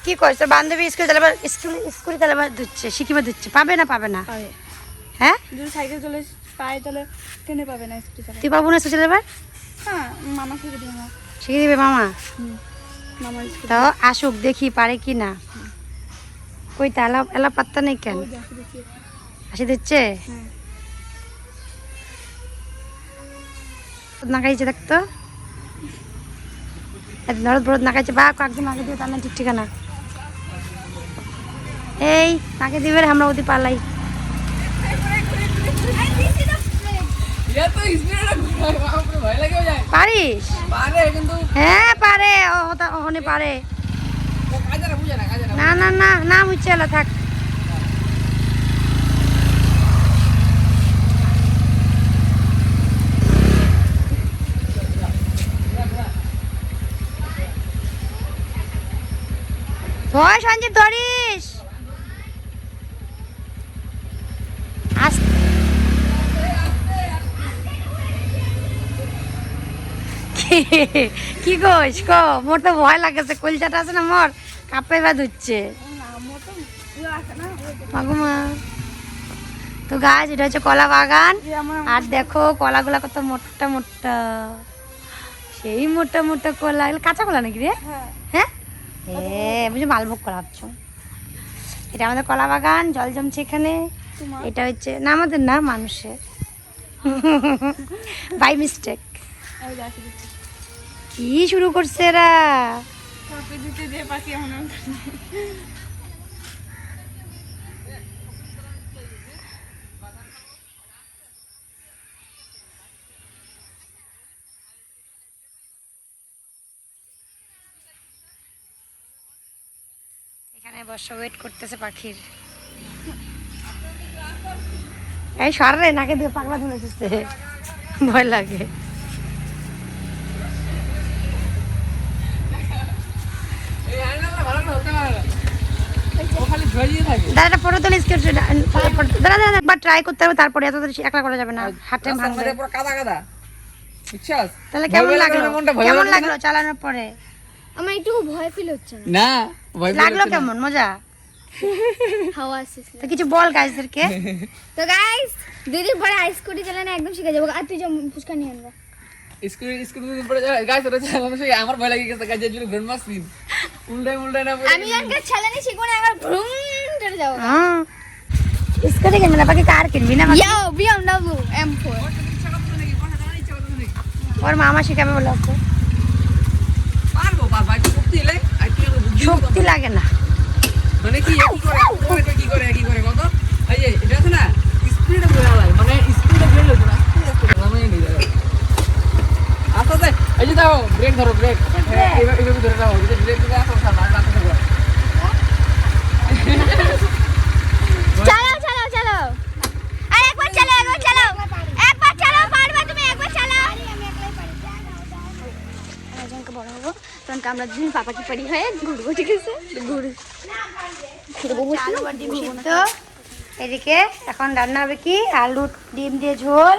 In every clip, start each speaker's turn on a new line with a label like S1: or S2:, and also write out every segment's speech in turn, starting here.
S1: কি করছো বান্ধবী স্কুলে চালাবার দিচ্ছে শিখিবে দিচ্ছে পাবে না হ্যাঁ
S2: যদি সাইকেল চলে পায় তাহলে কেন পাবে না স্কুটি চালাতে?
S1: তুই পাবো না স্কুলে চালাবার?
S2: হ্যাঁ মামা শিখে দিবে না।
S1: শিখে দিবে মামা?
S2: মামা স্কুটি
S1: তাও আসুক দেখি পারে কি না। কই তা এলা পাত্তা নেই কেন? হাসি দিচ্ছে? নাকাইছে দেখতো নরদ বরদ নাকাইছে বা কয়েকদিন আগে দিয়ে তার না ঠিক ঠিকানা এই নাকে দিবে রে, আমরা ওদি পালাই পারিস? হ্যাঁ পারে ওখানে পারে না না না না মুচ্ছে এলা থাক ধর সঞ্জীব ধরিস কি গোস ক মোর তো ভয় লাগছে কলচাটা আছে না মোর কাপে বা ধুচ্ছে মাগুমা তো গাছ এটা হচ্ছে কলা বাগান আর দেখো কলাগুলা কত মোটা মোটা সেই মোটা মোটা কলা এগুলো কাঁচা কলা নাকি রে? হ্যাঁ হ্যাঁ বুঝি মালভোগ কলা ভাবছো এটা আমাদের কলা বাগান জল জমছে এখানে এটা হচ্ছে না আমাদের না মানুষের বাই মিস্টেক কি শুরু করছে এরা এখানে বর্ষা ওয়েট করতেছে পাখির এই সরে নাকে দিয়ে পাগলা ধরেছে ভয় লাগে দাদা ফটো তুলে দাদা একবার ট্রাই করতে হবে তারপরে এত একলা করা যাবে না হাতে ভাঙবে তাহলে কেমন লাগলো চালানোর পরে?
S2: আমার একটু ভয় ফিল হচ্ছে
S3: না
S1: লাগলো কেমন মজা
S2: হাওয়া আসছে
S1: তো কিছু বল গাইসদেরকে
S2: তো গাইস দুদিন পরে স্কুটি চালানো একদম শিখে যাবো আর তুই ফুচকা নিয়ে আনবা
S3: স্কুল দুদিন পরে গাইস ওটা চালানো সেই আমার ভয় লাগে গেছে গাইস জন্য ব্রেন মাসিন উল্টাই না
S2: আমি আজকে চালানি শিখবো না একবার ভ্রুম করে যাবো
S1: হ্যাঁ স্কুটি কিনবি না বাকি কার কিনবি না
S2: ইয়ো BMW M4
S1: ওর মামা শিখাবে বলে আছে
S3: পারবো বাবা কি শক্তি এলে
S1: শক্তি লাগে না
S3: মানে কি কি করে কত এই যে এটা আছে না স্পিডে বলে লাগে মানে স্পিডে বের হলো না আমি নিয়ে যাই আচ্ছা এই যে দাও ব্রেক ধরো ব্রেক এইভাবে ধরে দাও যদি ব্রেক দিলে আসো না রাখতে হবে
S2: চলো আরে একবার চলো পারবে তুমি একবার চলো আমি একলাই পারি আজকে বড় হবো তখন আমরা দুদিন পাপাকে পারি হয়ে ঘুরবো ঠিক আছে ঘুরবো
S1: আলু আর ডিম সিদ্ধ এদিকে এখন রান্না হবে কি আলু ডিম দিয়ে ঝোল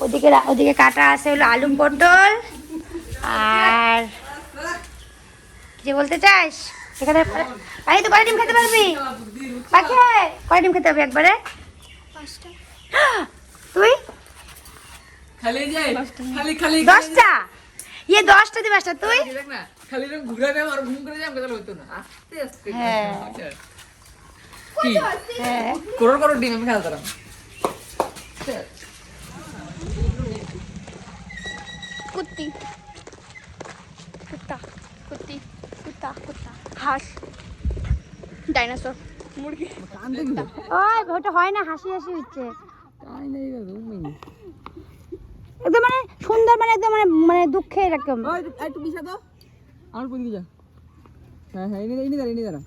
S1: ওদিকে কাটা আছে হলো আলু পটল আর কি বলতে চাস এখানে পাই তো কয় ডিম খেতে পারবি পাখি কয় ডিম খেতে হবে একবারে
S2: 5টা
S1: তুই
S3: খালি যাই খালি
S1: 10টা ইয়ে 10টা দিবি 5টা তুই
S3: দেখ না খালি ঘুরাবে আর ঘুম করে যাম কথা হইতো না আস্তে আস্তে
S1: হ্যাঁ
S3: কি
S1: হ্যাঁ
S3: করোড় ডিম আমি খেলতাম
S2: কুত্তা হাঁস ডাইনোসর মুরগি
S1: ওই ওটা হয় না হাসি হচ্ছে
S3: তাই নাই
S1: একদম মানে সুন্দর মানে একদম মানে দুঃখে এরকম
S3: ওই একটু বিছা দাও আমার পদিকে যা হ্যাঁ এনে দাঁড়া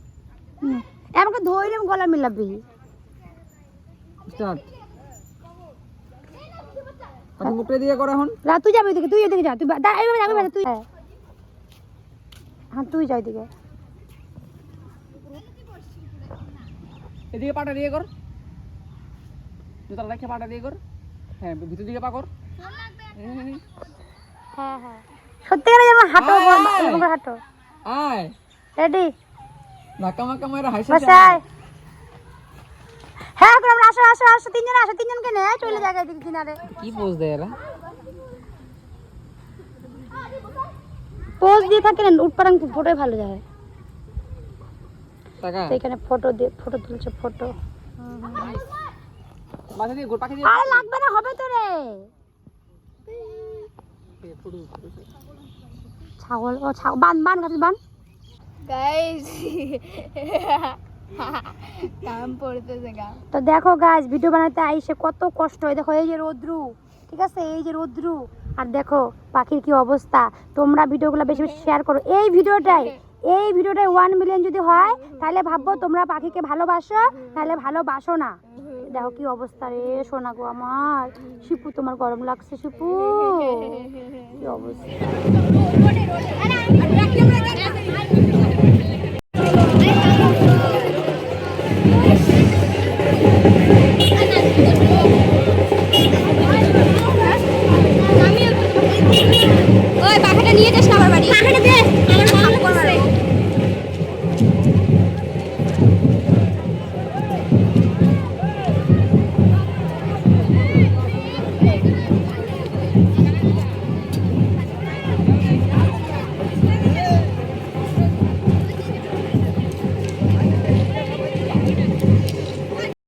S1: আমাকে ধরে গলা মিলাবি
S3: স্টার্ট আপনি মুখটা দিয়ে করো এখন
S1: তুই যাবি ওদিকে তুই ওদিকে যা তুই আমি তুই হ্যাঁ তুই যা ওদিকে
S3: এদিকে পাটা দিয়ে কর জুতা রেখে পাটা দিয়ে কর হ্যাঁ ভিতর দিকে পা কর
S1: হ্যাঁ সত্যি করে যেমন হাঁটো এরকম করে হাঁটো
S3: আয়
S1: রেডি
S3: ধাক্কা মাক্কা মারা হাসি
S1: বসাই হ্যাঁ তোমরা আসো আসো আসো তিনজনকে নে চলে জায়গায় দিকে কিনারে
S3: কি পোজ দেয় এরা
S1: পোজ দিয়ে থাকে না উঠপাড়াং ফটোই ভালো যায়
S3: টাকা
S1: তো এখানে ফটো তুলছে ফটো
S3: মাথা দিয়ে গোল পাখি দিয়ে
S1: আরে লাগবে না হবে তো রে ছাগল ও ছাগল বান গাছ বান
S2: গাইস কাম পড়তেছে গা
S1: তো দেখো গাছ ভিডিও বানাতে আইসে কত কষ্ট হয় দেখো এই যে রোদ্রু ঠিক আছে এই যে রোদ্রু আর দেখো পাখির কি অবস্থা তোমরা ভিডিওগুলো বেশি বেশি শেয়ার করো এই ভিডিওটাই 1 মিলিয়ন যদি হয় তাহলে ভাববো তোমরা পাখিকে ভালোবাসো তাহলে ভালোবাসো না দেখো কি অবস্থা রে সোনা গো আমার শিপু তোমার গরম লাগছে শিপু কি অবস্থা
S2: ওই পাখাটা নিয়ে যাস না আমার বাড়ি পাখাটা